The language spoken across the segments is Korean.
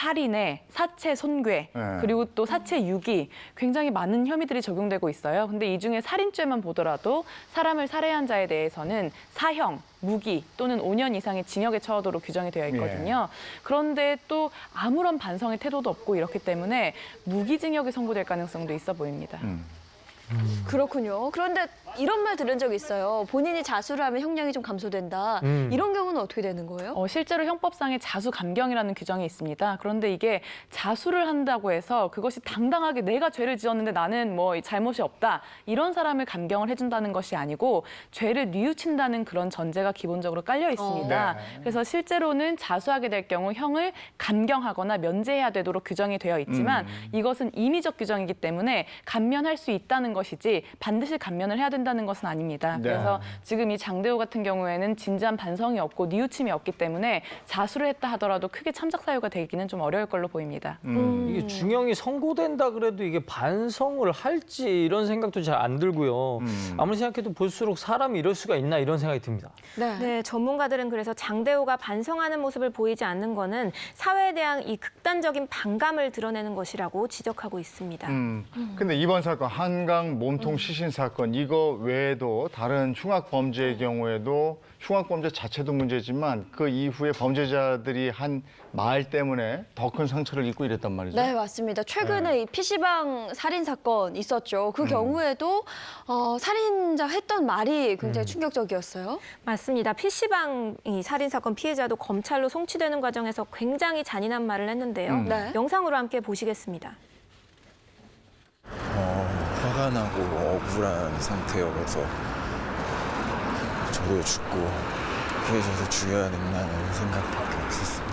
살인에 사체 손괴, 그리고 또 사체 유기, 굉장히 많은 혐의들이 적용되고 있어요. 근데 이 중에 살인죄만 보더라도 사람을 살해한 자에 대해서는 사형, 무기 또는 5년 이상의 징역에 처하도록 규정이 되어 있거든요. 그런데 또 아무런 반성의 태도도 없고 이렇기 때문에 무기징역이 선고될 가능성도 있어 보입니다. 그렇군요. 그런데 이런 말 들은 적 있어요. 본인이 자수를 하면 형량이 좀 감소된다. 이런 경우는 어떻게 되는 거예요? 실제로 형법상에 자수 감경이라는 규정이 있습니다. 그런데 이게 자수를 한다고 해서 그것이 당당하게 내가 죄를 지었는데 나는 뭐 잘못이 없다. 이런 사람을 감경을 해준다는 것이 아니고 죄를 뉘우친다는 그런 전제가 기본적으로 깔려 있습니다. 네. 그래서 실제로는 자수하게 될 경우 형을 감경하거나 면제해야 되도록 규정이 되어 있지만 이것은 임의적 규정이기 때문에 감면할 수 있다는 것이지 반드시 감면을 해야 된다는 것은 아닙니다. 네. 그래서 지금 이 장대호 같은 경우에는 진지한 반성이 없고 뉘우침이 없기 때문에 자수를 했다 하더라도 크게 참작 사유가 되기는 좀 어려울 걸로 보입니다. 이게 중형이 선고된다 그래도 이게 반성을 할지 이런 생각도 잘 안 들고요. 아무리 생각해도 볼수록 사람이 이럴 수가 있나 이런 생각이 듭니다. 네, 전문가들은 그래서 장대호가 반성하는 모습을 보이지 않는 거는 사회에 대한 이 극단적인 반감을 드러내는 것이라고 지적하고 있습니다. 근데 이번 사건 한강 몸통 시신 사건 이거 외에도 다른 흉악 범죄의 경우에도 흉악 범죄 자체도 문제지만 그 이후에 범죄자들이 한 말 때문에 더 큰 상처를 입고 이랬단 말이죠. 네, 맞습니다. 최근에 이 PC방 살인 사건 있었죠. 그 경우에도 살인자 했던 말이 굉장히 충격적이었어요. 맞습니다. PC방 이 살인 사건 피해자도 검찰로 송치되는 과정에서 굉장히 잔인한 말을 했는데요. 네. 영상으로 함께 보시겠습니다. 화가 나고 억울한 상태여서 저도 죽고 피해자도 죽여야 된다는 생각밖에 없었습니다.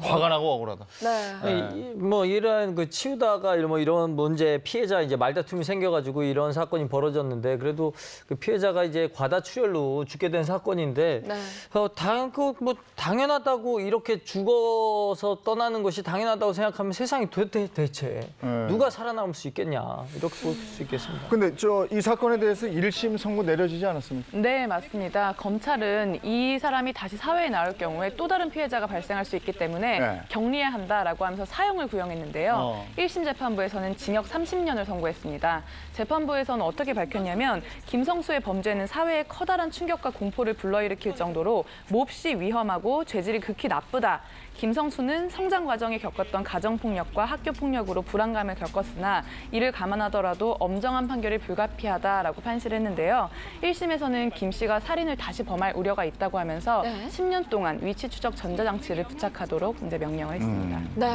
화가 나고 억울하다. 네. 뭐 이런 그 치우다가 이런 문제 피해자 이제 말다툼이 생겨가지고 이런 사건이 벌어졌는데 그래도 그 피해자가 이제 과다출혈로 죽게 된 사건인데 네. 뭐 당연하다고 이렇게 죽어서 떠나는 것이 당연하다고 생각하면 세상이 대체 누가 살아남을 수 있겠냐 이렇게 볼 수 있겠습니다. 근데 이 사건에 대해서 1심 선고 내려지지 않았습니까? 네, 맞습니다. 검찰은 이 사람이 다시 사회에 나올 경우에 또 다른 피해자가 발생할 수 있기 때문에 네. 격리해야 한다라고 하면서 사형을 구형했는데요. 1심 재판부에서는 징역 30년을 선고했습니다. 재판부에서는 어떻게 밝혔냐면 김성수의 범죄는 사회에 커다란 충격과 공포를 불러일으킬 정도로 몹시 위험하고 죄질이 극히 나쁘다. 김성수는 성장 과정에 겪었던 가정폭력과 학교폭력으로 불안감을 겪었으나 이를 감안하더라도 엄정한 판결이 불가피하다라고 판시를 했는데요. 1심에서는 김 씨가 살인을 다시 범할 우려가 있다고 하면서 네. 10년 동안 위치 추적 전자장치를 부착하도록 이제 명령을 했습니다. 네.